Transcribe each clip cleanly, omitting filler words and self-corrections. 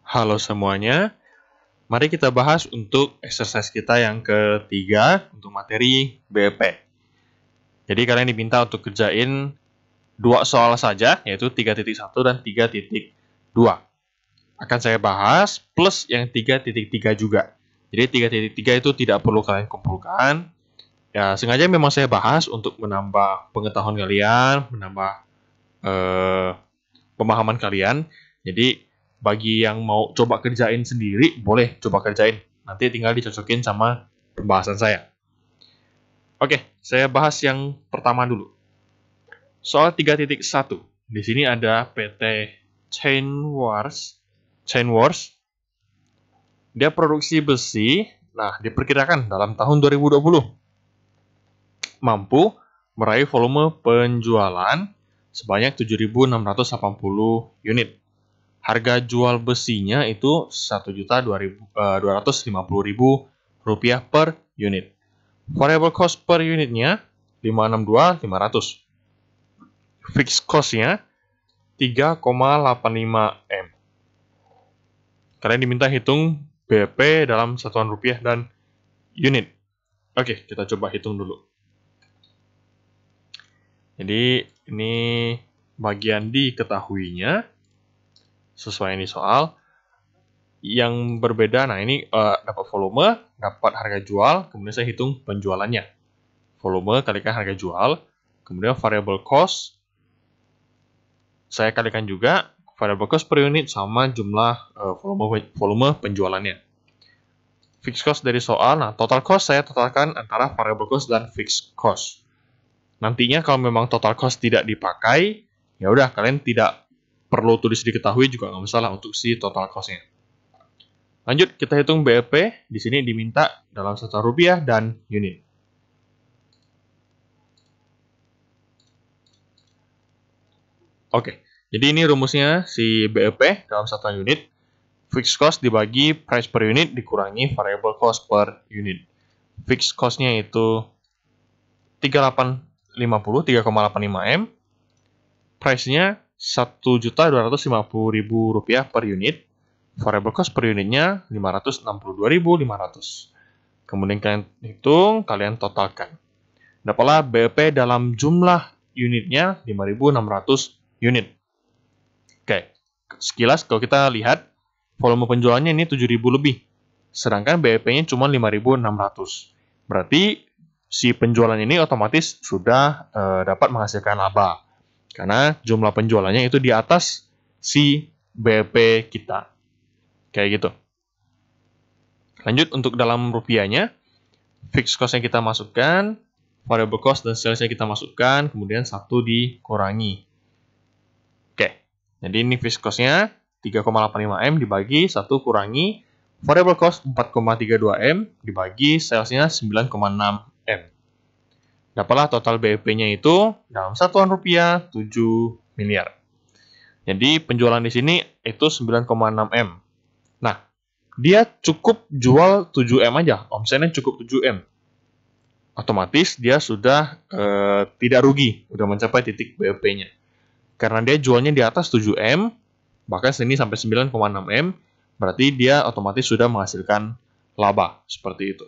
Halo semuanya, mari kita bahas untuk exercise kita yang ketiga untuk materi BEP. Jadi kalian diminta untuk kerjain dua soal saja, yaitu 3.1 dan 3.2. Akan saya bahas plus yang 3.3 juga. Jadi 3.3 itu tidak perlu kalian kumpulkan. Ya, sengaja memang saya bahas untuk menambah pengetahuan kalian, menambah pemahaman kalian. Jadi bagi yang mau coba kerjain sendiri, boleh coba kerjain. Nanti tinggal dicocokin sama pembahasan saya. Oke, saya bahas yang pertama dulu. Soal 3.1. Di sini ada PT Chainworks. Dia produksi besi. Nah, diperkirakan dalam tahun 2020 mampu meraih volume penjualan sebanyak 7.680 unit. Harga jual besinya itu Rp1.250.000 per unit. Variable cost per unitnya 562.500. Fixed cost-nya 3,85 M. Kalian diminta hitung BP dalam satuan rupiah dan unit. Oke, kita coba hitung dulu. Jadi ini bagian diketahuinya sesuai ini soal. Yang berbeda, nah ini dapat volume, dapat harga jual, kemudian saya hitung penjualannya. Volume kalikan harga jual, kemudian variable cost, saya kalikan juga variable cost per unit sama jumlah volume penjualannya. Fixed cost dari soal, nah total cost saya totalkan antara variable cost dan fixed cost. Nantinya kalau memang total cost tidak dipakai, ya udah kalian tidak perlu tulis diketahui juga nggak masalah untuk si total cost-nya. Lanjut, kita hitung BEP. Di sini diminta dalam satuan rupiah dan unit. Oke, jadi ini rumusnya si BEP dalam satuan unit. Fixed cost dibagi price per unit dikurangi variable cost per unit. Fixed cost-nya itu 3,85 M. Price-nya Rp1.250.000 per unit. Variable cost per unitnya 562.500. Kemudian kalian hitung, kalian totalkan. Dapatlah BEP dalam jumlah unitnya 5.600 unit. Oke, sekilas kalau kita lihat volume penjualannya ini 7.000 lebih. Sedangkan BEP-nya cuma 5.600. Berarti si penjualan ini otomatis sudah dapat menghasilkan laba. Karena jumlah penjualannya itu di atas si BEP kita. Kayak gitu. Lanjut untuk dalam rupiahnya, fixed cost yang kita masukkan, variable cost dan sales yang kita masukkan, kemudian 1 dikurangi. Oke, jadi ini fixed cost-nya 3,85 M dibagi 1 kurangi variable cost 4,32 M dibagi sales-nya 9,6 M. Dapatlah total BEP-nya itu dalam satuan rupiah 7 miliar. Jadi penjualan di sini itu 9,6 M. Nah, dia cukup jual 7M aja, omsetnya cukup 7M. Otomatis dia sudah tidak rugi, sudah mencapai titik BEP-nya. Karena dia jualnya di atas 7M, bahkan sini sampai 9,6M, berarti dia otomatis sudah menghasilkan laba, seperti itu.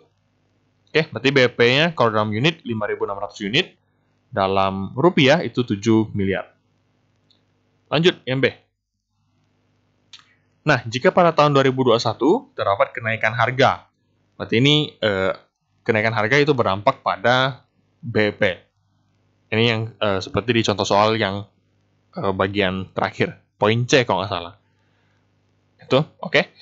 Oke, berarti BEP-nya kalau dalam unit 5.600 unit, dalam rupiah itu 7 miliar. Lanjut, yang B. Nah, jika pada tahun 2021 terdapat kenaikan harga, berarti ini kenaikan harga itu berdampak pada BEP. Ini yang seperti di contoh soal yang bagian terakhir, poin C kalau nggak salah. Itu, oke.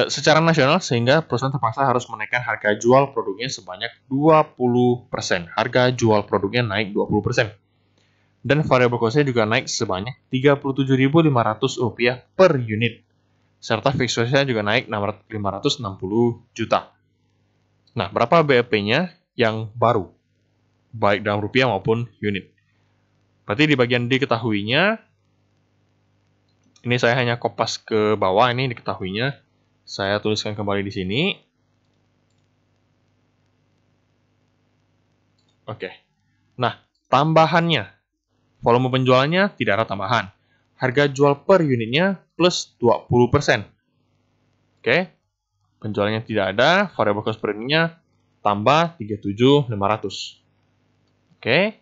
Secara nasional, sehingga perusahaan terpaksa harus menaikkan harga jual produknya sebanyak 20%. Harga jual produknya naik 20%. Dan variable cost-nya juga naik sebanyak Rp37.500 per unit. Serta fixed cost-nya juga naik 560 juta. Nah, berapa BEP-nya yang baru? Baik dalam rupiah maupun unit. Berarti di bagian diketahuinya, ini saya hanya kopas ke bawah, ini diketahuinya. Saya tuliskan kembali di sini. Oke. Nah, tambahannya. Volume penjualannya tidak ada tambahan. Harga jual per unitnya plus 20%. Oke, penjualannya tidak ada, variable cost per unitnya tambah 37.500. Oke,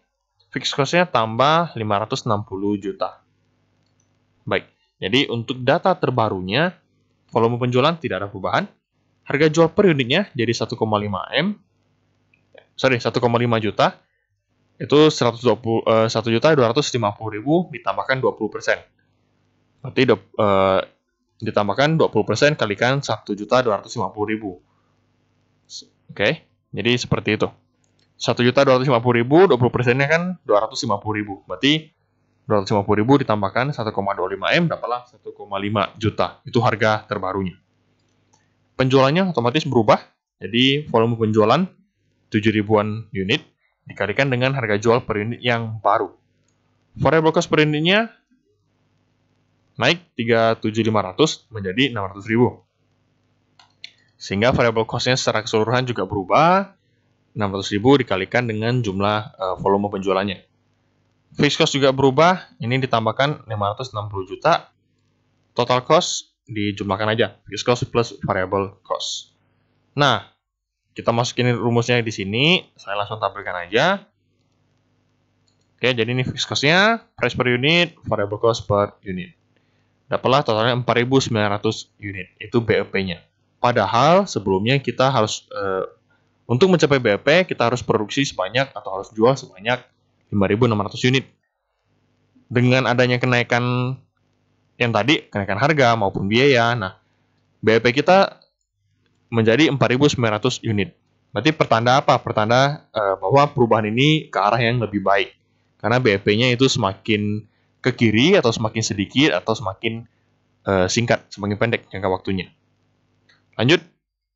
fixed cost-nya tambah 560 juta. Baik, jadi untuk data terbarunya, volume penjualan tidak ada perubahan. Harga jual per unitnya jadi 1,5 juta. Itu 1.250.000 ditambahkan 20%. Berarti ditambahkan 20% kalikan 1.250.000. Oke, jadi seperti itu. 1.250.000, 20%-nya kan 250.000. Berarti 250.000 ditambahkan 1,25 M dapatlah 1,5 juta. Itu harga terbarunya. Penjualannya otomatis berubah. Jadi volume penjualan 7.000-an unit dikalikan dengan harga jual per unit yang baru. Variable cost per unitnya naik 37.500 menjadi 600.000. Sehingga variable cost-nya secara keseluruhan juga berubah. 600.000 dikalikan dengan jumlah volume penjualannya. Fixed cost juga berubah. Ini ditambahkan 560 juta. Total cost dijumlahkan aja. Fixed cost plus variable cost. Nah, kita masukin rumusnya di sini. Saya langsung tampilkan aja. Oke, jadi ini fixed cost-nya, price per unit, variable cost per unit. Dapatlah totalnya 4.900 unit. Itu BEP-nya. Padahal sebelumnya kita harus, untuk mencapai BEP, kita harus produksi sebanyak atau harus jual sebanyak 5.600 unit. Dengan adanya kenaikan yang tadi, kenaikan harga maupun biaya, nah BEP kita menjadi 4.900 unit. Berarti pertanda apa? Pertanda bahwa perubahan ini ke arah yang lebih baik. Karena BEP-nya itu semakin ke kiri atau semakin sedikit atau semakin singkat, semakin pendek jangka waktunya. Lanjut,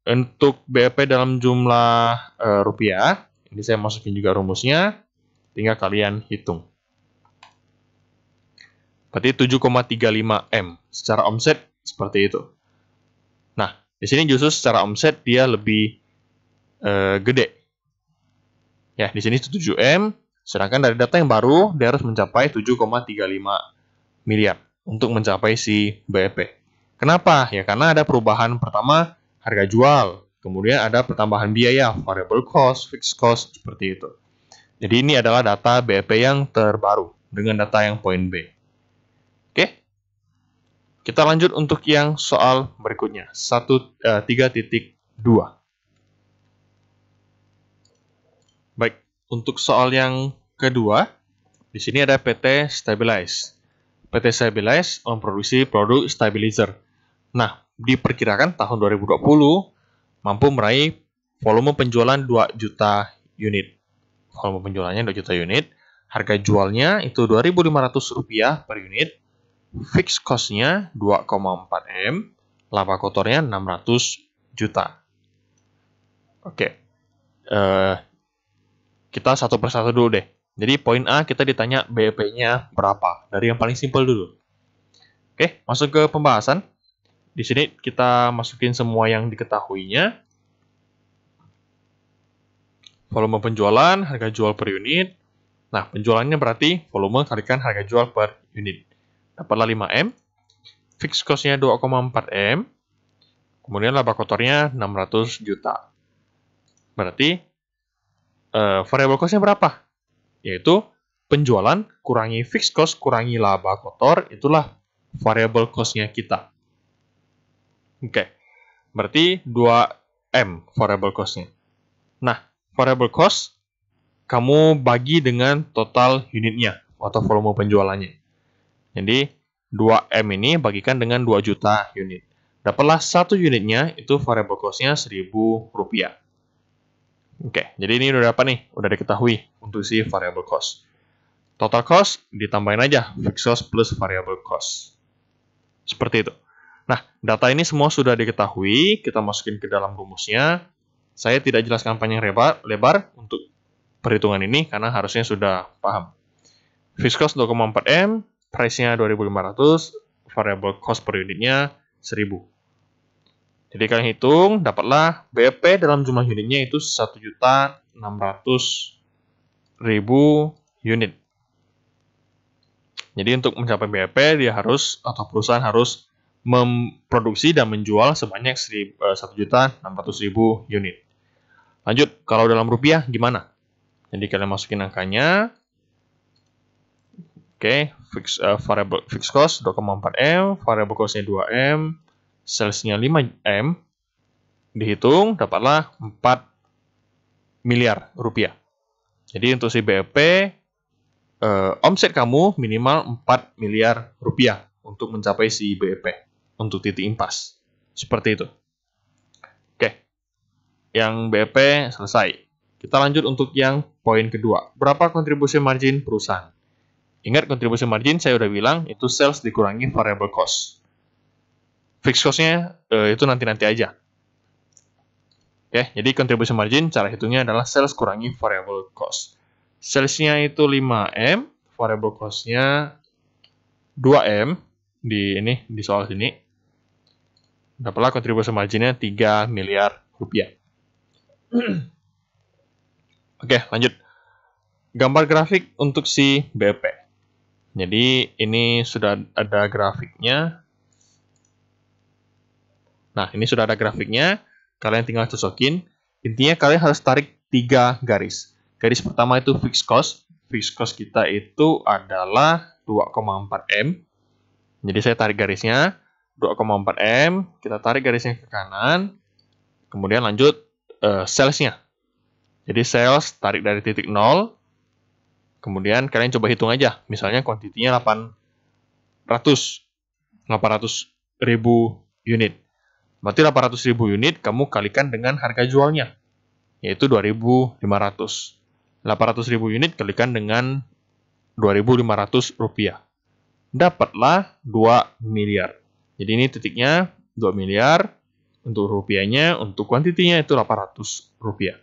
untuk BEP dalam jumlah rupiah, ini saya masukin juga rumusnya, tinggal kalian hitung. Berarti 7,35 M secara omset seperti itu. Nah, di sini justru secara omset dia lebih gede. Ya, di sini 7 M, sedangkan dari data yang baru dia harus mencapai 7,35 miliar untuk mencapai si BEP. Kenapa? Ya karena ada perubahan pertama harga jual, kemudian ada pertambahan biaya, variable cost, fixed cost, seperti itu. Jadi ini adalah data BEP yang terbaru dengan data yang poin B. Oke, kita lanjut untuk yang soal berikutnya, 3.2. Baik, untuk soal yang kedua, di sini ada PT Stabilize. PT Stabilize memproduksi produk stabilizer. Nah, diperkirakan tahun 2020 mampu meraih volume penjualan 2 juta unit. Volume penjualannya 2 juta unit. Harga jualnya itu Rp2.500 per unit. Fixed cost-nya 2,4 M. Laba kotornya 600 juta. Oke. Kita satu persatu dulu deh. Jadi poin A kita ditanya BEP-nya berapa. Dari yang paling simpel dulu. Oke, masuk ke pembahasan. Di sini kita masukin semua yang diketahuinya. Volume penjualan, harga jual per unit. Nah, penjualannya berarti volume kalikan harga jual per unit. Dapatlah 5M. Fixed cost-nya 2,4 M. Kemudian laba kotornya 600 juta. Berarti variable cost-nya berapa? Yaitu penjualan kurangi fixed cost kurangi laba kotor, itulah variable cost-nya kita. Oke, berarti 2M variable cost-nya. Nah, variable cost kamu bagi dengan total unitnya atau volume penjualannya. Jadi 2M ini bagikan dengan 2 juta unit. Dapatlah satu unitnya itu variable cost-nya Rp1.000. Oke, jadi ini udah dapat nih, udah diketahui untuk si variable cost. Total cost ditambahin aja fixed cost plus variable cost. Seperti itu. Nah, data ini semua sudah diketahui, kita masukin ke dalam rumusnya. Saya tidak jelaskan panjang lebar untuk perhitungan ini karena harusnya sudah paham. Fixed cost 2,4 M, price-nya 2.500, variable cost per unitnya 1.000. Jadi kalian hitung, dapatlah BEP dalam jumlah unitnya itu 1.600.000 unit. Jadi untuk mencapai BEP dia harus atau perusahaan harus memproduksi dan menjual sebanyak 1.600.000 unit. Lanjut, kalau dalam rupiah gimana? Jadi kalian masukin angkanya. Oke, variable fixed cost 2,4 M, variable cost-nya 2 M, sales-nya 5 M. Dihitung, dapatlah 4 miliar rupiah. Jadi untuk si BEP, omset kamu minimal 4 miliar rupiah untuk mencapai si BEP untuk titik impas. Seperti itu. Oke, yang BEP selesai. Kita lanjut untuk yang poin kedua. Berapa kontribusi margin perusahaan? Ingat, kontribusi margin saya udah bilang itu sales dikurangi variable cost. Fixed cost-nya itu nanti-nanti aja. Oke, jadi kontribusi margin cara hitungnya adalah sales kurangi variable cost. Sales-nya itu 5M, variable cost-nya 2M di soal sini. Dapatlah kontribusi marginnya 3 miliar rupiah. Oke, lanjut. Gambar grafik untuk si BEP. Jadi ini sudah ada grafiknya. Nah, ini sudah ada grafiknya. Kalian tinggal cocokin. Intinya kalian harus tarik 3 garis. Garis pertama itu fixed cost. Fixed cost kita itu adalah 2,4 M. Jadi saya tarik garisnya 2,4 M. Kita tarik garisnya ke kanan. Kemudian lanjut sales-nya. Jadi sales tarik dari titik 0. Kemudian kalian coba hitung aja. Misalnya kuantitinya 800.000 unit. Berarti 800.000 unit kamu kalikan dengan harga jualnya, yaitu 2.500. 800.000 unit kalikan dengan 2.500 rupiah. Dapatlah 2 miliar. Jadi ini titiknya 2 miliar. Untuk rupiahnya, untuk kuantitinya itu 800 rupiah.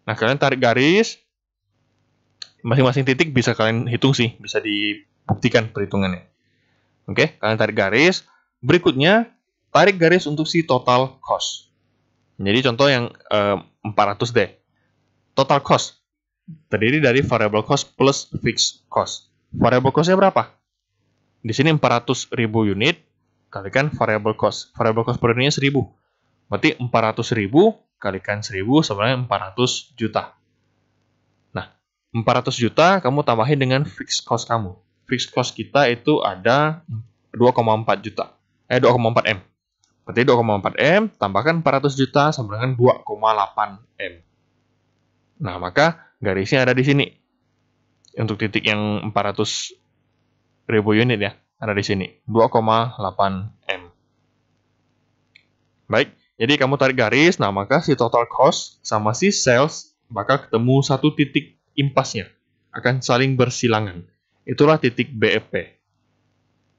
Nah, kalian tarik garis. Masing-masing titik bisa kalian hitung sih. Bisa dibuktikan perhitungannya. Oke, kalian tarik garis. Berikutnya, tarik garis untuk si total cost. Jadi contoh yang 400D. Total cost terdiri dari variable cost plus fixed cost. Variable cost-nya berapa? Di sini 400.000 unit kalikan variable cost. Variable cost per unitnya 1.000. Berarti 400.000 kalikan 1.000 sebenarnya 400 juta. Nah, 400 juta kamu tambahin dengan fixed cost kamu. Fixed cost kita itu ada 2,4 juta. 2,4 M. Berarti 2,4 M tambahkan 400 juta sama dengan 2,8 M. Nah, maka garisnya ada di sini. Untuk titik yang 400.000 unit ya, ada di sini. 2,8 M. Baik, jadi kamu tarik garis, nah maka si total cost sama si sales bakal ketemu satu titik impasnya. Akan saling bersilangan. Itulah titik BEP.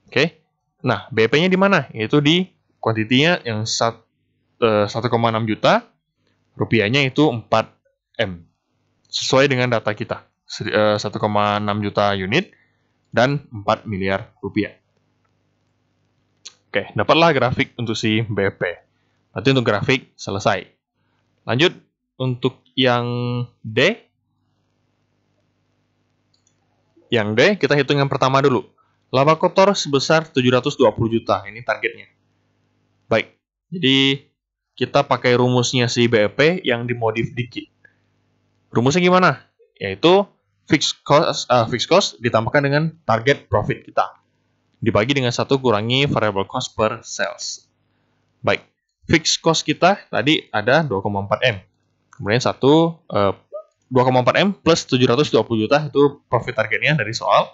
Oke. Nah, BEP-nya di mana? Yaitu di kuantitinya yang 1,6 juta, rupiahnya itu 4M. Sesuai dengan data kita. 1,6 juta unit dan 4 miliar rupiah. Oke, dapatlah grafik untuk si BEP. Berarti untuk grafik selesai. Lanjut untuk yang D. Yang D, kita hitung yang pertama dulu. Laba kotor sebesar 720 juta. Ini targetnya. Baik, jadi kita pakai rumusnya si BEP yang dimodif dikit. Rumusnya gimana? Yaitu fixed cost ditambahkan dengan target profit kita. Dibagi dengan 1 kurangi variable cost per sales. Baik, fixed cost kita tadi ada 2,4 M. Kemudian 2,4 M plus 720 juta itu profit targetnya dari soal.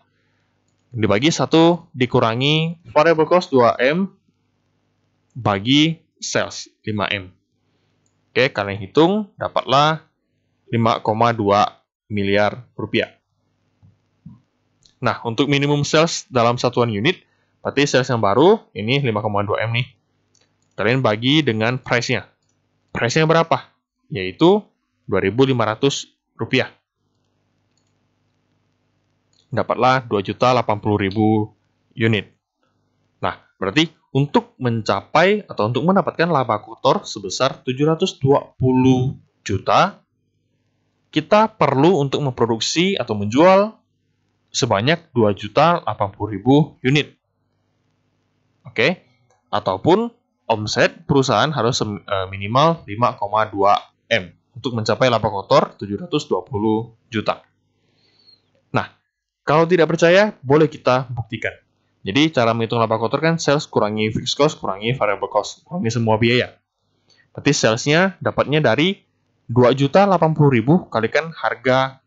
Dibagi 1 dikurangi variable cost 2M bagi sales 5M. Oke, kalian hitung dapatlah 5,2 miliar rupiah. Nah, untuk minimum sales dalam satuan unit, berarti sales yang baru ini 5,2 M nih. Kalian bagi dengan price-nya. Price-nya berapa? Yaitu 2.500 rupiah. Dapatlah 2.080.000 unit. Nah, berarti untuk mencapai atau untuk mendapatkan laba kotor sebesar 720 juta, kita perlu untuk memproduksi atau menjual sebanyak 2.080.000 unit. Oke. ataupun omset perusahaan harus minimal 5,2 M untuk mencapai laba kotor 720 juta. Nah, kalau tidak percaya, boleh kita buktikan. Jadi, cara menghitung laba kotor kan sales kurangi fixed cost, kurangi variable cost, kurangi semua biaya. Berarti salesnya dapatnya dari 2.080.000 kalikan harga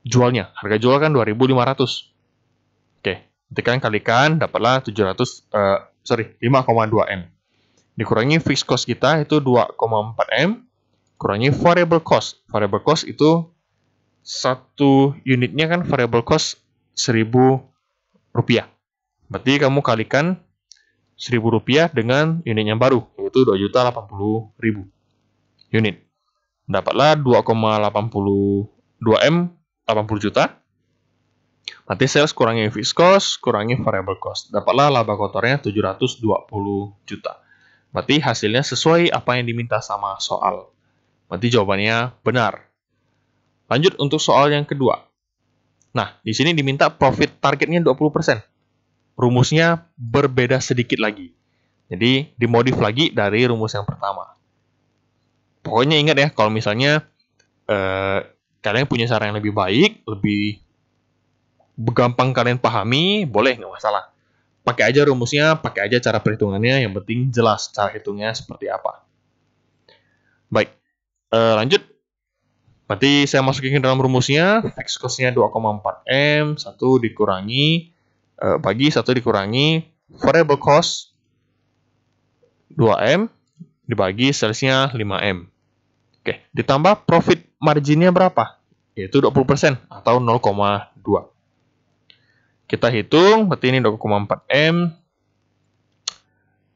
jualnya. Harga jual kan 2.500. Oke, nanti kalian kalikan, dapatlah 5,2 M. Dikurangi fixed cost kita itu 2,4 M, kurangi variable cost. Variable cost itu satu unitnya kan variable cost 1.000 rupiah. Berarti kamu kalikan 1.000 rupiah dengan unit yang baru, yaitu 2.080.000 unit. Dapatlah 2,82 M, 80 juta. Berarti sales kurangi fixed cost, kurangi variable cost. Dapatlah laba kotornya 720 juta. Berarti hasilnya sesuai apa yang diminta sama soal. Berarti jawabannya benar. Lanjut untuk soal yang kedua. Nah, di sini diminta profit targetnya 20%. Rumusnya berbeda sedikit lagi. Jadi, dimodif lagi dari rumus yang pertama. Pokoknya ingat ya, kalau misalnya kalian punya cara yang lebih baik, lebih gampang kalian pahami, boleh, nggak masalah. Pakai aja rumusnya, pakai aja cara perhitungannya, yang penting jelas cara hitungnya seperti apa. Baik, lanjut. Berarti saya masukin ke dalam rumusnya, fixed cost-nya 2,4 M, 1 dikurangi, bagi 1 dikurangi, variable cost 2 M, dibagi sales-nya 5 M. Oke, ditambah profit margin-nya berapa? Yaitu 20% atau 0,2. Kita hitung, berarti ini 2,4 M.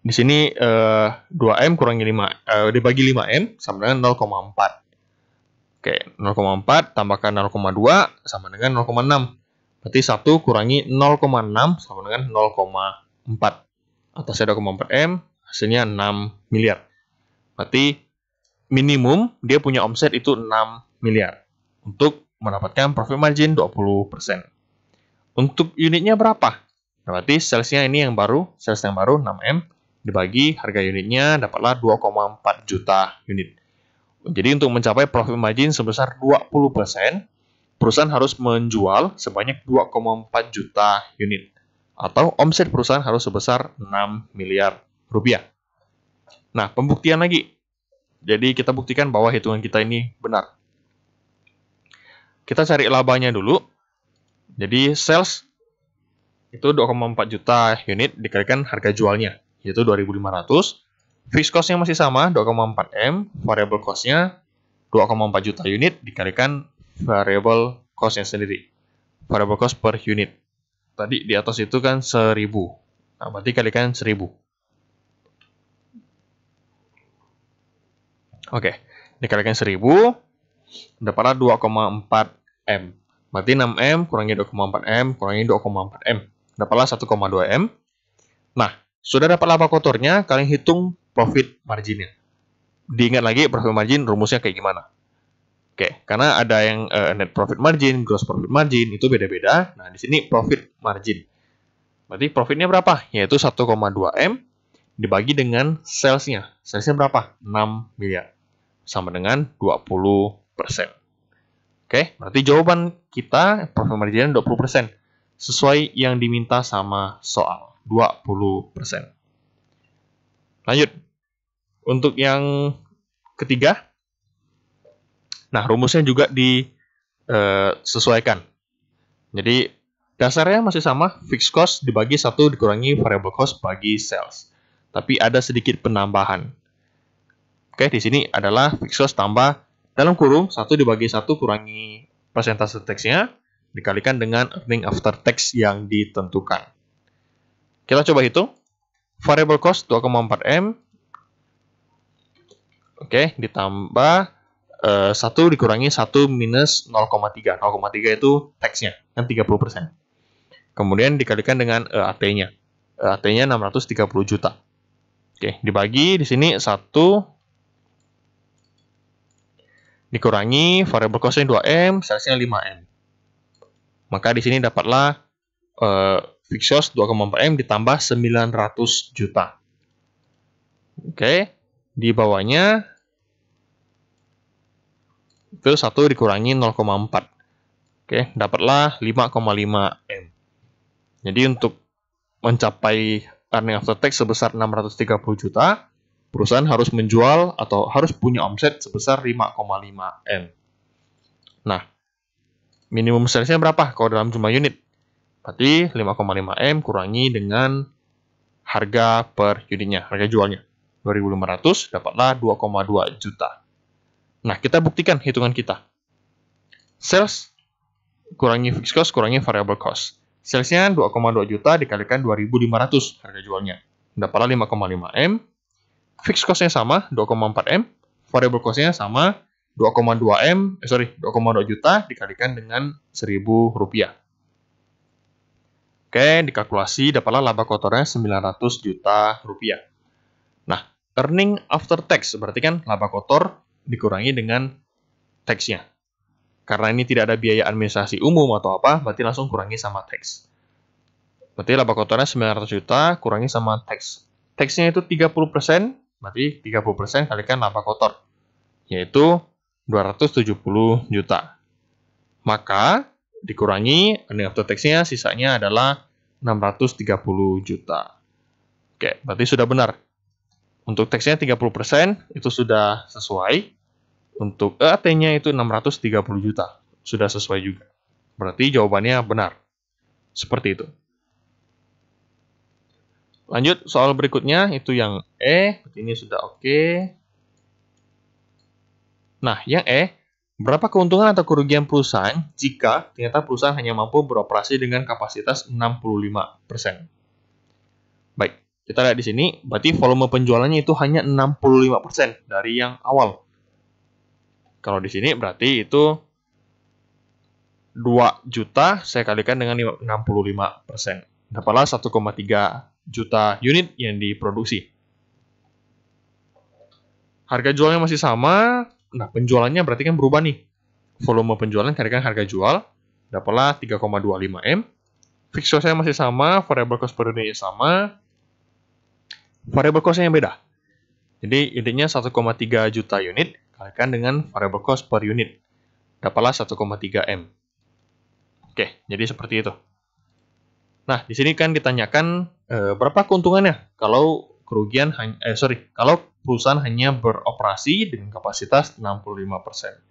Di sini 2 M kurangi 5, dibagi 5 M sama dengan 0,4. Oke, 0,4 tambahkan 0,2 sama dengan 0,6. Berarti 1 kurangi 0,6 sama dengan 0,4. Atasnya 2,4 M, hasilnya 6 miliar. Berarti minimum dia punya omset itu 6 miliar untuk mendapatkan profit margin 20%. Untuk unitnya berapa? Nah, berarti salesnya ini yang baru, sales yang baru 6M, dibagi harga unitnya dapatlah 2,4 juta unit. Jadi untuk mencapai profit margin sebesar 20%, perusahaan harus menjual sebanyak 2,4 juta unit. Atau omset perusahaan harus sebesar 6 miliar rupiah. Nah, pembuktian lagi. Jadi kita buktikan bahwa hitungan kita ini benar. Kita cari labanya dulu. Jadi sales itu 2,4 juta unit dikalikan harga jualnya, yaitu 2.500. Fixed cost-nya masih sama, 2,4 M. Variable cost-nya 2,4 juta unit dikalikan variable cost-nya sendiri. Variable cost per unit. Tadi di atas itu kan 1.000. Nah, berarti kalikan 1.000. Oke, dikalikan 1.000, dapatlah 2,4 M. Berarti 6M kurangi 2,4 M kurangi 2,4 M. Dapatlah 1,2 M. Nah, sudah dapat laba kotornya, kalian hitung profit marginnya. Diingat lagi profit margin rumusnya kayak gimana. Oke, karena ada yang net profit margin, gross profit margin, itu beda-beda. Nah, di sini profit margin. Berarti profitnya berapa? Yaitu 1,2 M dibagi dengan sales-nya. Sales-nya berapa? 6 miliar. Sama dengan 20%. Oke, berarti jawaban kita profit margin 20%. Sesuai yang diminta sama soal, 20%. Lanjut. Untuk yang ketiga, nah rumusnya juga disesuaikan. Jadi dasarnya masih sama, fixed cost dibagi 1 dikurangi variable cost bagi sales. Tapi ada sedikit penambahan. Oke, di sini adalah fixed cost tambah dalam kurung 1 dibagi 1 kurangi persentase tax-nya dikalikan dengan earning after tax yang ditentukan. Kita coba hitung. Variable cost 2,4 M. Oke, ditambah 1 dikurangi 1 minus 0,3. 0,3 itu tax-nya, kan 30%. Kemudian dikalikan dengan EAT-nya. EAT-nya 630 juta. Oke, dibagi di sini 1 dikurangi variable cost-nya 2M, sales-nya 5M. Maka di sini dapatlah fixed cost 2,4M ditambah 900 juta. Oke, di bawahnya itu 1 dikurangi 0,4. Oke, dapatlah 5,5 M. Jadi untuk mencapai earning after tax sebesar 630 juta, perusahaan harus menjual atau harus punya omset sebesar 5,5 M. Nah, minimum salesnya berapa kalau dalam jumlah unit? Berarti 5,5 M kurangi dengan harga per unitnya, harga jualnya. 2.500 dapatlah 2,2 juta. Nah, kita buktikan hitungan kita. Sales kurangi fixed cost kurangi variable cost. Salesnya 2,2 juta dikalikan 2.500 harga jualnya. Dapatlah 5,5 M. Fixed cost-nya sama, 2,4 M. Variable cost-nya sama, 2,2 juta dikalikan dengan Rp1.000. Oke, dikalkulasi dapatlah laba kotornya 900 juta rupiah. Nah, earning after tax berarti kan laba kotor dikurangi dengan tax-nya. Karena ini tidak ada biaya administrasi umum atau apa, berarti langsung kurangi sama tax. Berarti laba kotornya 900 juta kurangi sama tax. Tax-nya itu 30%, berarti 30% kalikan laba kotor, yaitu 270 juta. Maka dikurangi earning after tax-nya, sisanya adalah 630 juta. Oke, berarti sudah benar. Untuk tax-nya 30% itu sudah sesuai. Untuk EAT-nya itu 630 juta. Sudah sesuai juga. Berarti jawabannya benar. Seperti itu. Lanjut, soal berikutnya itu yang E. Ini sudah oke. Nah, yang E. Berapa keuntungan atau kerugian perusahaan jika ternyata perusahaan hanya mampu beroperasi dengan kapasitas 65%? Baik, kita lihat di sini. Berarti volume penjualannya itu hanya 65% dari yang awal. Kalau di sini berarti itu 2 juta saya kalikan dengan 65%. Dapatlah 1,3 juta unit yang diproduksi. Harga jualnya masih sama. Nah, penjualannya berarti kan berubah nih. Volume penjualan kalikan harga jual. Dapatlah 3,25 M. Fixed cost-nya masih sama. Variable cost per unitnya sama. Variable cost-nya yang beda. Jadi, unitnya 1,3 juta unit. Kalikan dengan variable cost per unit. Dapatlah 1,3 M. Oke, jadi seperti itu. Nah, di sini kan ditanyakan berapa keuntungannya kalau kalau perusahaan hanya beroperasi dengan kapasitas 65%.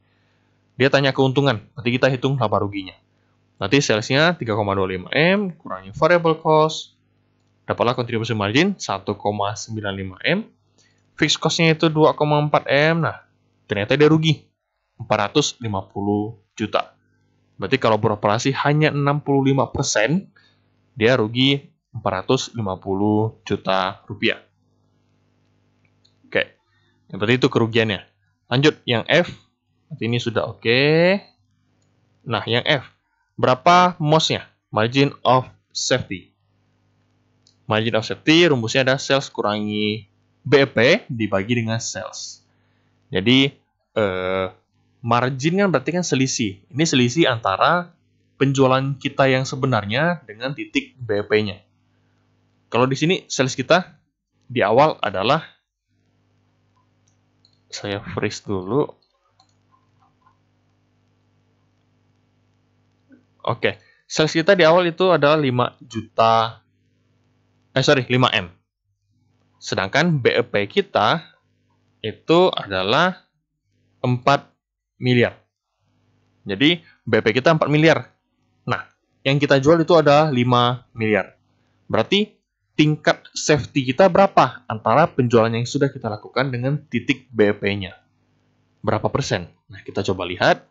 Dia tanya keuntungan, nanti kita hitung laba ruginya. Nanti salesnya 3,25 M, kurangi variable cost, dapatlah contribution margin 1,95 M, fixed cost-nya itu 2,4 M, nah ternyata dia rugi 450 juta. Berarti kalau beroperasi hanya 65%, dia rugi 450 juta rupiah. Oke, yang berarti itu kerugiannya. Lanjut, yang F. Ini sudah oke. Nah, yang F. Berapa MOS-nya? Margin of safety. Margin of safety, rumusnya ada sales kurangi BEP dibagi dengan sales. Jadi, margin kan berarti kan selisih. Ini selisih antara penjualan kita yang sebenarnya dengan titik BEP-nya. Kalau di sini sales kita di awal adalah, saya freeze dulu. Oke, sales kita di awal itu adalah 5 M. Sedangkan BEP kita itu adalah 4 miliar. Jadi BEP kita 4 miliar. Nah, yang kita jual itu adalah 5 miliar. Berarti tingkat safety kita berapa antara penjualan yang sudah kita lakukan dengan titik BEP-nya? Berapa persen? Nah, kita coba lihat.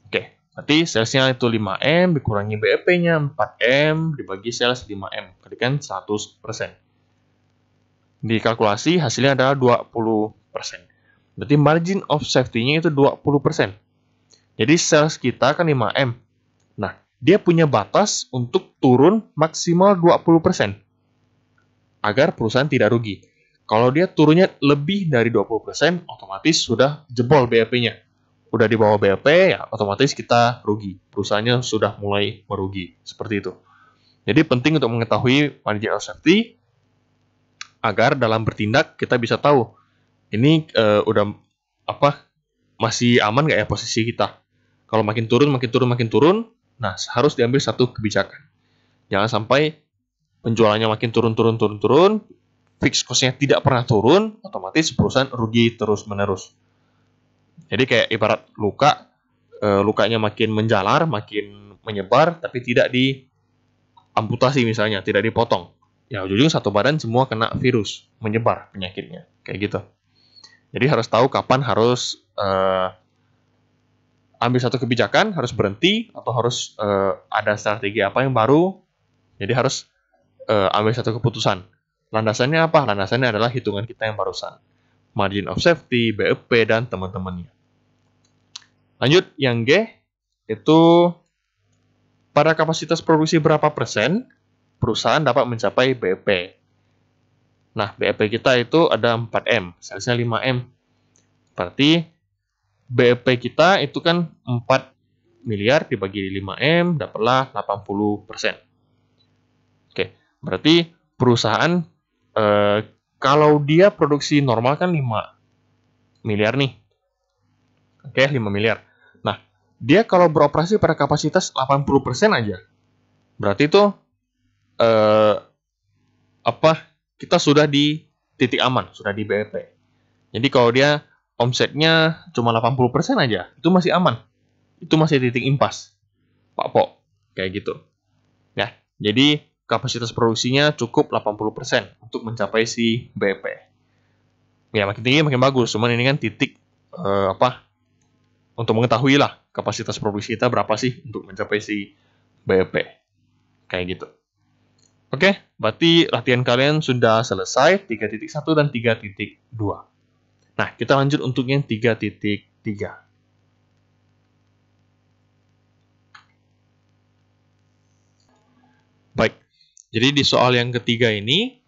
Oke, berarti salesnya itu 5M dikurangi BEP-nya 4M dibagi sales 5M. Kalikan 100%. Dikalkulasi hasilnya adalah 20%. Berarti margin of safety-nya itu 20%. Jadi sales kita kan 5M. Nah, dia punya batas untuk turun maksimal 20%. Agar perusahaan tidak rugi. Kalau dia turunnya lebih dari 20%, otomatis sudah jebol BEP-nya. Udah di bawah BEP, ya otomatis kita rugi. Perusahaannya sudah mulai merugi. Seperti itu. Jadi penting untuk mengetahui margin of safety agar dalam bertindak kita bisa tahu ini udah masih aman nggak ya posisi kita. Kalau makin turun, nah harus diambil satu kebijakan. Jangan sampai penjualannya makin turun, fixed cost-nya tidak pernah turun, otomatis perusahaan rugi terus-menerus. Jadi kayak ibarat lukanya makin menjalar, makin menyebar, tapi tidak diamputasi misalnya, tidak dipotong. Ya ujung-ujung satu badan semua kena virus, menyebar penyakitnya, kayak gitu. Jadi harus tahu kapan harus ambil satu kebijakan, harus berhenti, atau harus ada strategi apa yang baru. Jadi harus ambil satu keputusan. Landasannya apa? Landasannya adalah hitungan kita yang barusan. Margin of safety, BEP, dan teman-temannya. Lanjut, yang G, itu pada kapasitas produksi berapa persen, perusahaan dapat mencapai BEP. Nah, BEP kita itu ada 4M, salesnya 5M. Berarti BEP kita itu kan 4 miliar dibagi 5M, dapatlah 80%. Oke, berarti perusahaan kalau dia produksi normal kan 5 miliar nih. Oke, 5 miliar. Nah, dia kalau beroperasi pada kapasitas 80% aja. Berarti itu kita sudah di titik aman, sudah di BEP. Jadi kalau dia omsetnya cuma 80% aja, itu masih aman. Itu masih titik impas. Pak Pok, kayak gitu. Ya, jadi kapasitas produksinya cukup 80% untuk mencapai si BEP. Ya, makin tinggi makin bagus. Cuman ini kan titik untuk mengetahui lah kapasitas produksi kita berapa sih untuk mencapai si BEP. Kayak gitu. Oke, berarti latihan kalian sudah selesai 3.1 dan 3.2. Nah, kita lanjut untuk yang 3.3. Baik, jadi di soal yang ketiga ini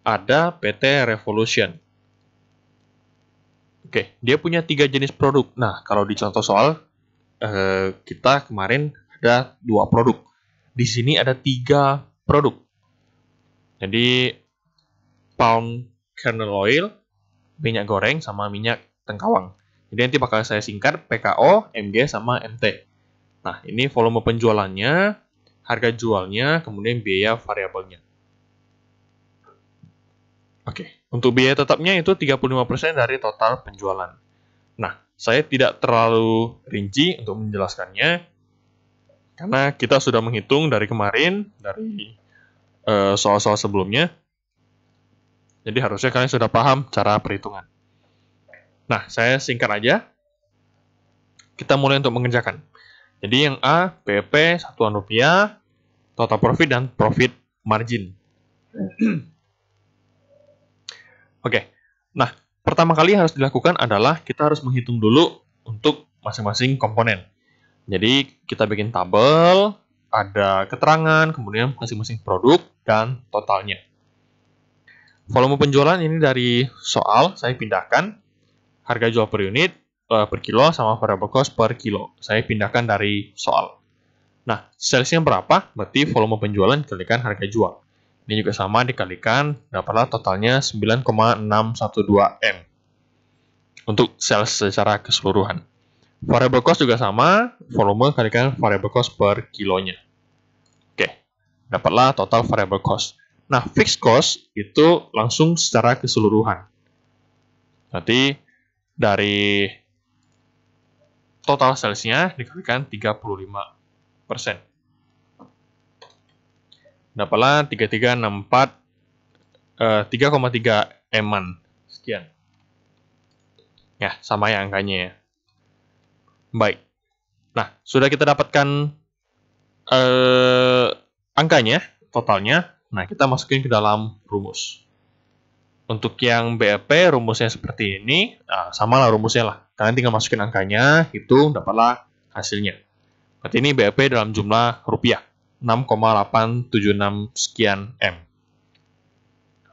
ada PT Revolution. Oke, dia punya 3 jenis produk. Nah, kalau di contoh soal, kita kemarin ada 2 produk. Di sini ada 3 produk. Jadi, palm kernel oil, minyak goreng, sama minyak tengkawang. Jadi nanti bakal saya singkat PKO, MG, sama MT. Nah, ini volume penjualannya, harga jualnya, kemudian biaya variabelnya. Oke, untuk biaya tetapnya itu 35% dari total penjualan. Nah, saya tidak terlalu rinci untuk menjelaskannya, karena kita sudah menghitung dari kemarin, dari soal-soal sebelumnya. Jadi harusnya kalian sudah paham cara perhitungan. Nah, saya singkat aja. Kita mulai untuk mengerjakan. Jadi yang A, BEP, satuan rupiah, total profit, dan profit margin. Oke, nah pertama kali yang harus dilakukan adalah kita harus menghitung dulu untuk masing-masing komponen. Jadi kita bikin tabel, ada keterangan, kemudian masing-masing produk, dan totalnya. Volume penjualan ini dari soal, saya pindahkan. Harga jual per unit, per kilo, sama variable cost per kilo. Saya pindahkan dari soal. Nah, salesnya berapa? Berarti volume penjualan dikalikan harga jual. Ini juga sama, dikalikan, dapatlah totalnya 9,612 M. Untuk sales secara keseluruhan. Variable cost juga sama, volume kalikan variable cost per kilonya. Oke, dapatlah total variable cost. Nah, fixed cost itu langsung secara keseluruhan. Berarti dari total salesnya dikalikan 35%. Dapatlah 3,3 M-an. Sekian. Ya, sama ya angkanya ya. Baik. Nah, sudah kita dapatkan angkanya, totalnya. Nah, kita masukin ke dalam rumus. Untuk yang BEP, rumusnya seperti ini. Nah, sama lah rumusnya lah. Kalian tinggal masukin angkanya, hitung, dapatlah hasilnya. Berarti ini BEP dalam jumlah rupiah. 6,876 sekian M.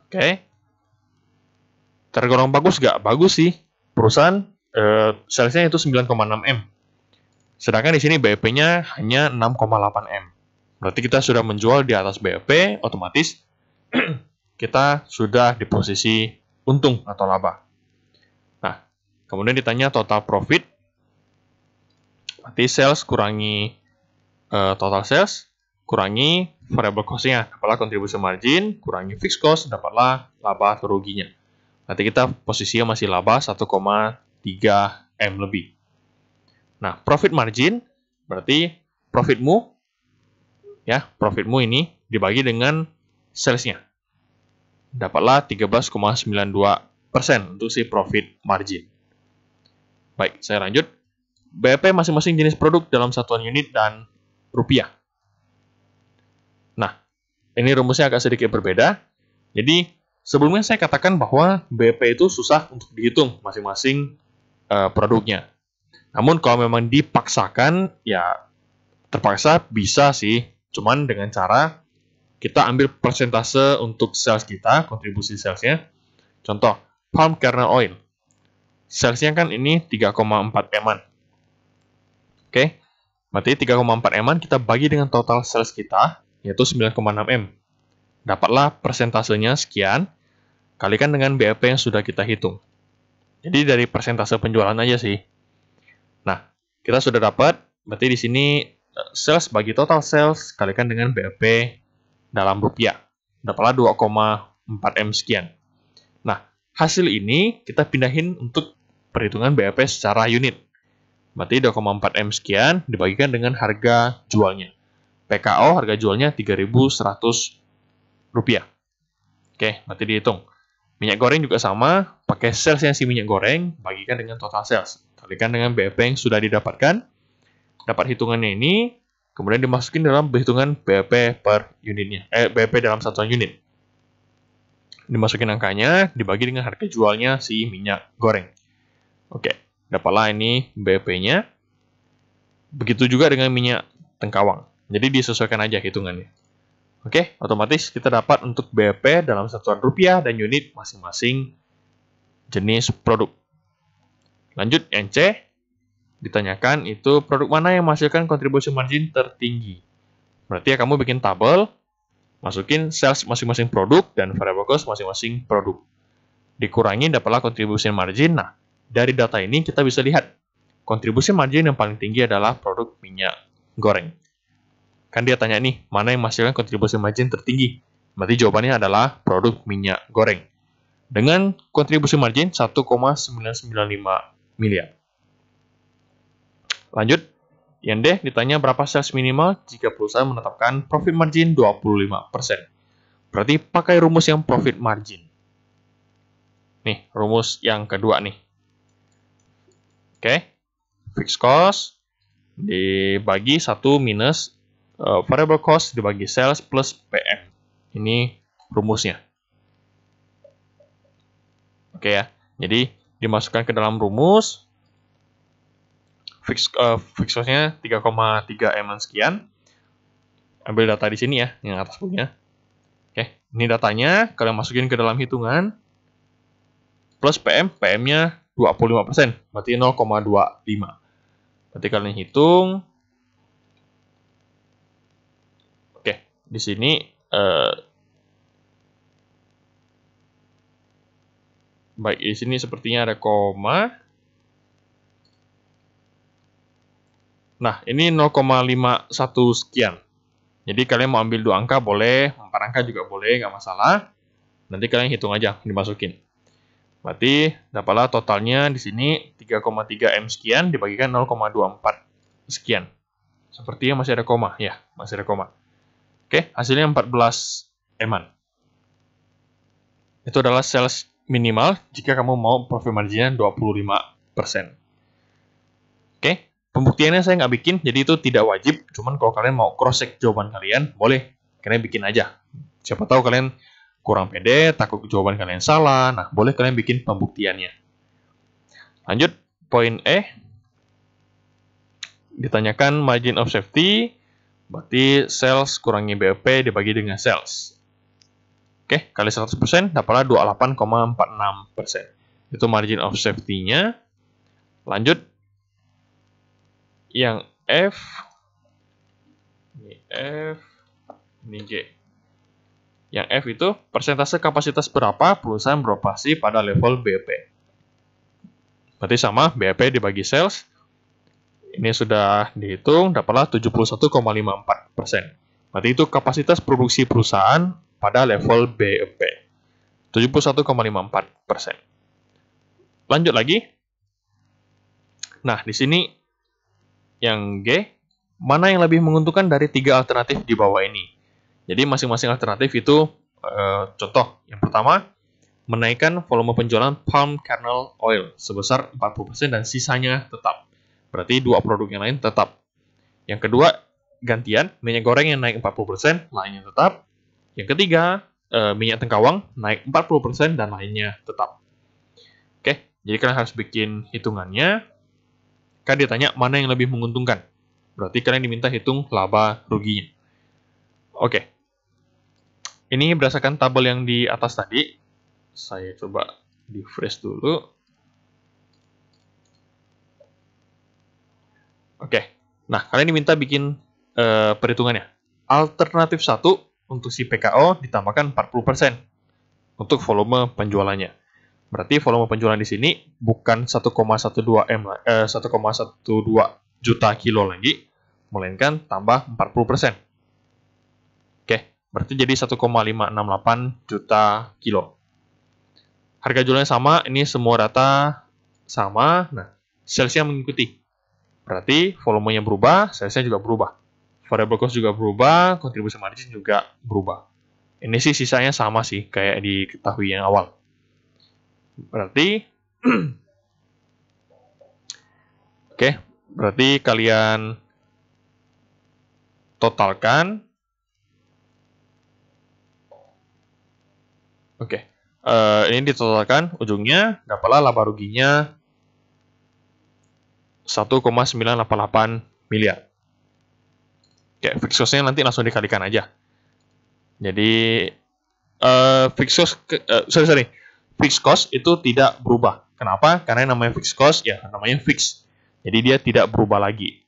Oke. Tergolong bagus nggak? Bagus sih. Perusahaan salesnya itu 9,6 M. Sedangkan di sini BEP-nya hanya 6,8 M. Berarti kita sudah menjual di atas BEP, otomatis kita sudah di posisi untung atau laba. Nah, kemudian ditanya total profit. Berarti sales kurangi total sales, kurangi variable cost-nya, dapatlah contribution margin, kurangi fixed cost, dapatlah laba atau ruginya. Nanti kita posisinya masih laba 1,3 M lebih. Nah, profit margin berarti profitmu ini dibagi dengan sales-nya. Dapatlah 13,92% untuk si profit margin. Baik, saya lanjut. BEP masing-masing jenis produk dalam satuan unit dan rupiah. Nah, ini rumusnya agak sedikit berbeda. Jadi, sebelumnya saya katakan bahwa BEP itu susah untuk dihitung masing-masing produknya. Namun kalau memang dipaksakan, ya terpaksa bisa sih. Cuman dengan cara kita ambil persentase untuk sales kita, kontribusi salesnya. Contoh, palm kernel oil. Salesnya kan ini 3,4 M-an. Oke, berarti 3,4 M-an kita bagi dengan total sales kita, yaitu 9,6 M. Dapatlah persentasenya sekian, kalikan dengan BEP yang sudah kita hitung. Jadi dari persentase penjualan aja sih. Nah, kita sudah dapat, berarti di sini sales bagi total sales, kalikan dengan BEP dalam rupiah. Dapatlah 2,4 M sekian. Nah, hasil ini kita pindahin untuk perhitungan BEP secara unit. Berarti 2,4 M sekian dibagikan dengan harga jualnya. PKO harga jualnya Rp3.100. Oke, berarti dihitung. Minyak goreng juga sama, pakai salesnya si minyak goreng, bagikan dengan total sales. Kalikan dengan BEP yang sudah didapatkan. Dapat hitungannya ini, kemudian dimasukin dalam perhitungan BEP per unitnya. BEP dalam satuan unit. Dimasukin angkanya, dibagi dengan harga jualnya si minyak goreng. Oke, dapatlah ini BEP-nya. Begitu juga dengan minyak tengkawang. Jadi disesuaikan aja hitungannya. Oke, otomatis kita dapat untuk BEP dalam satuan rupiah dan unit masing-masing jenis produk. Lanjut, yang C. Ditanyakan itu produk mana yang menghasilkan contribution margin tertinggi. Berarti ya kamu bikin tabel, masukin sales masing-masing produk dan variable cost masing-masing produk. Dikurangi dapatlah contribution margin. Nah, dari data ini kita bisa lihat contribution margin yang paling tinggi adalah produk minyak goreng. Kan dia tanya nih, mana yang menghasilkan contribution margin tertinggi? Berarti jawabannya adalah produk minyak goreng. Dengan contribution margin 1,995 miliar. Lanjut, yang D ditanya berapa sales minimal jika perusahaan menetapkan profit margin 25%. Berarti pakai rumus yang profit margin. Nih, rumus yang kedua nih. Oke, fixed cost dibagi 1 minus variable cost dibagi sales plus PM. Ini rumusnya. Oke ya, jadi dimasukkan ke dalam rumus. Fixed cost-nya 3,3 M sekian. Ambil data di sini ya, yang atas punya. Oke, ini datanya, kalian masukin ke dalam hitungan. Plus PM, PM-nya 25%, berarti 0,25. Berarti kalian hitung. Oke, di sini baik, di sini sepertinya ada koma. Nah, ini 0,51 sekian. Jadi kalian mau ambil 2 angka boleh, 4 angka juga boleh, nggak masalah. Nanti kalian hitung aja, dimasukin. Berarti dapatlah totalnya di sini 3,3 M sekian dibagikan 0,24 sekian. Sepertinya masih ada koma, ya, masih ada koma. Oke, hasilnya 14 M-an. Itu adalah sales minimal jika kamu mau profit margin-nya 25%. Oke. Pembuktiannya saya nggak bikin, jadi itu tidak wajib. Cuman kalau kalian mau cross-check jawaban kalian, boleh. Kalian bikin aja. Siapa tahu kalian kurang pede, takut jawaban kalian salah. Nah, boleh kalian bikin pembuktiannya. Lanjut, poin E. Ditanyakan margin of safety, berarti sales kurangi BEP dibagi dengan sales. Oke, kali 100%, dapatlah 28,46%. Itu margin of safety-nya. Lanjut, yang F, F, ini G. Yang F itu persentase kapasitas berapa perusahaan beroperasi pada level BEP. Berarti sama, BEP dibagi sales. Ini sudah dihitung, dapatlah 71,54%. Berarti itu kapasitas produksi perusahaan pada level BEP. 71,54%. Lanjut lagi. Nah, di sini yang G, mana yang lebih menguntungkan dari 3 alternatif di bawah ini? Jadi masing-masing alternatif itu, contoh, yang pertama, menaikkan volume penjualan palm kernel oil sebesar 40% dan sisanya tetap. Berarti 2 produk yang lain tetap. Yang kedua, gantian, minyak goreng yang naik 40%, lainnya tetap. Yang ketiga, minyak tengkawang naik 40% dan lainnya tetap. Oke, jadi kalian harus bikin hitungannya. Kan ditanya mana yang lebih menguntungkan. Berarti kalian diminta hitung laba ruginya. Oke. Ini berdasarkan tabel yang di atas tadi. Saya coba di freeze dulu. Oke. Nah, kalian diminta bikin perhitungannya. Alternatif 1 untuk si PKO ditambahkan 40% untuk volume penjualannya. Berarti volume penjualan di sini bukan 1,12 juta kilo lagi, melainkan tambah 40%. Oke, berarti jadi 1,568 juta kilo. Harga jualnya sama, ini semua data sama. Nah, salesnya mengikuti. Berarti volumenya berubah, salesnya juga berubah. Variable cost juga berubah, kontribusi margin juga berubah. Ini sih sisanya sama sih, kayak diketahui yang awal. Berarti, oke, berarti kalian totalkan. Oke, ini ditotalkan, ujungnya dapatlah laba ruginya 1,988 miliar. Oke, fixed cost-nya nanti langsung dikalikan aja. Jadi, fixed cost, fixed cost itu tidak berubah. Kenapa? Karena namanya fixed cost, ya namanya fix. Jadi dia tidak berubah lagi.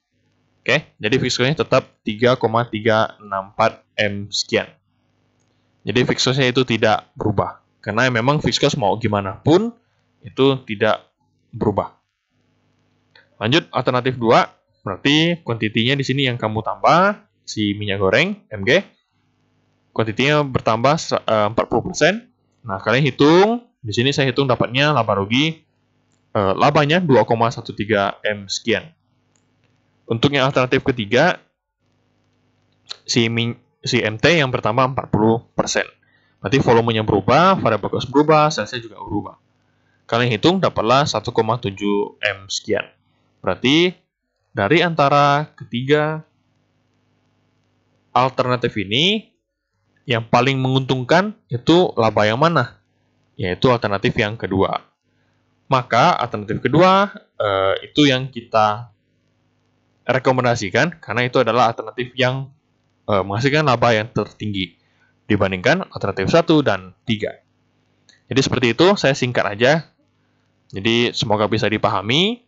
Oke, jadi fixed cost-nya tetap 3,364 M sekian. Jadi fixed cost-nya itu tidak berubah. Karena memang fixed cost mau gimana pun, itu tidak berubah. Lanjut, alternatif 2. Berarti kuantitinya di sini yang kamu tambah, si minyak goreng, MG. Kuantitinya bertambah 40%. Nah, kalian hitung. Di sini saya hitung dapatnya laba rugi. Labanya 2,13 M sekian. Untuk yang alternatif ketiga, si MT yang bertambah 40%. Berarti volumenya berubah, variable cost berubah, salesnya juga berubah. Kalian hitung dapatlah 1,7 M sekian. Berarti dari antara ketiga alternatif ini, yang paling menguntungkan itu laba yang mana? Yaitu alternatif yang kedua. Maka alternatif kedua itu yang kita rekomendasikan karena itu adalah alternatif yang menghasilkan laba yang tertinggi dibandingkan alternatif 1 dan 3. Jadi seperti itu, saya singkat aja. Jadi semoga bisa dipahami.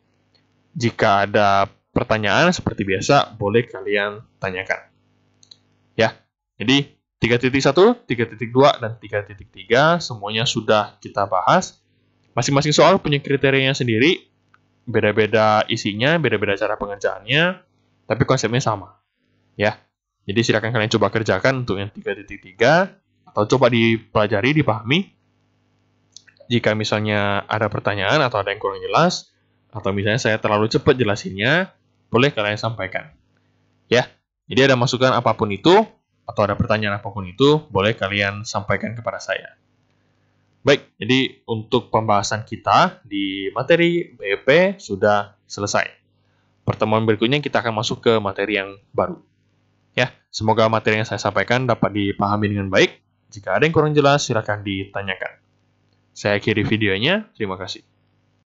Jika ada pertanyaan seperti biasa, boleh kalian tanyakan. Ya, jadi 3.1, 3.2, dan 3.3 semuanya sudah kita bahas. Masing-masing soal punya kriterianya sendiri, beda-beda isinya, beda-beda cara pengerjaannya, tapi konsepnya sama. Ya, jadi silakan kalian coba kerjakan untuk yang 3.3 atau coba dipelajari, dipahami. Jika misalnya ada pertanyaan atau ada yang kurang jelas, atau misalnya saya terlalu cepat jelasinnya, boleh kalian sampaikan. Ya, jadi ada masukan apapun itu, atau ada pertanyaan apapun itu, boleh kalian sampaikan kepada saya. Baik, jadi untuk pembahasan kita di materi BEP sudah selesai. Pertemuan berikutnya kita akan masuk ke materi yang baru. Ya, semoga materi yang saya sampaikan dapat dipahami dengan baik. Jika ada yang kurang jelas, silakan ditanyakan. Saya akhiri videonya. Terima kasih.